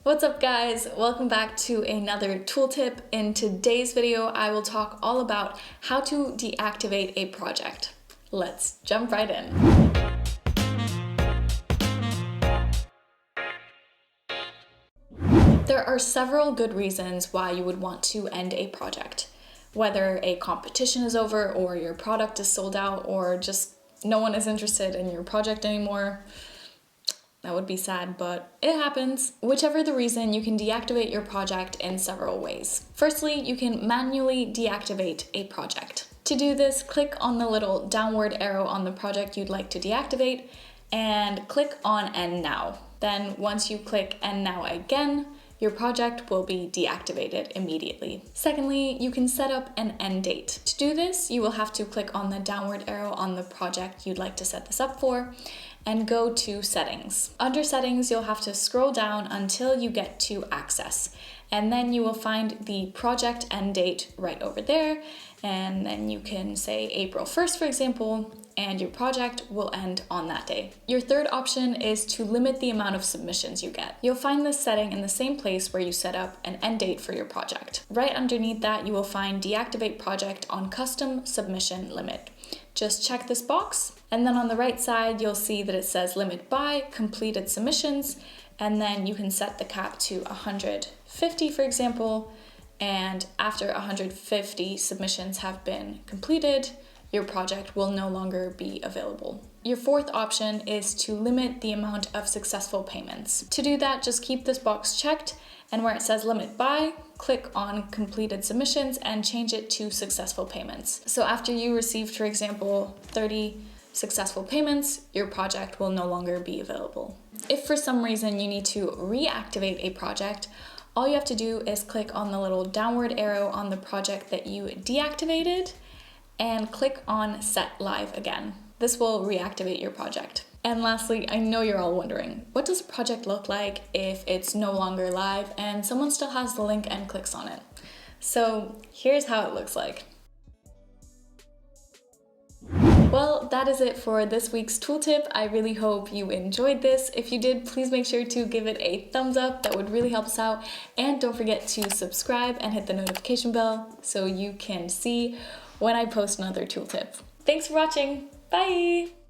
What's up guys? Welcome back to another tooltip. In today's video, I will talk all about how to deactivate a project. Let's jump right in. There are several good reasons why you would want to end a project. Whether a competition is over or your product is sold out or just no one is interested in your project anymore. That would be sad, but it happens. Whichever the reason, you can deactivate your project in several ways. Firstly, you can manually deactivate a project. To do this, click on the little downward arrow on the project you'd like to deactivate and click on End Now. Then once you click End Now again, your project will be deactivated immediately. Secondly, you can set up an end date. To do this, you will have to click on the downward arrow on the project you'd like to set this up for and go to Settings. Under Settings, you'll have to scroll down until you get to Access. And then you will find the project end date right over there. And then you can say April 1st, for example, and your project will end on that day. Your third option is to limit the amount of submissions you get. You'll find this setting in the same place where you set up an end date for your project. Right underneath that, you will find Deactivate Project on Custom Submission Limit. Just check this box, and then on the right side, you'll see that it says Limit by Completed Submissions, and then you can set the cap to 150, for example, and after 150 submissions have been completed, your project will no longer be available. Your fourth option is to limit the amount of successful payments. To do that, just keep this box checked, and where it says Limit By, click on Completed Submissions and change it to Successful Payments. So after you received, for example, 30 successful payments, your project will no longer be available. If for some reason you need to reactivate a project, all you have to do is click on the little downward arrow on the project that you deactivated and click on Set Live again. This will reactivate your project. And lastly, I know you're all wondering, what does a project look like if it's no longer live and someone still has the link and clicks on it? So here's how it looks like. Well, that is it for this week's tooltip. I really hope you enjoyed this. If you did, please make sure to give it a thumbs up. That would really help us out. And don't forget to subscribe and hit the notification bell so you can see when I post another tooltip. Thanks for watching. Bye!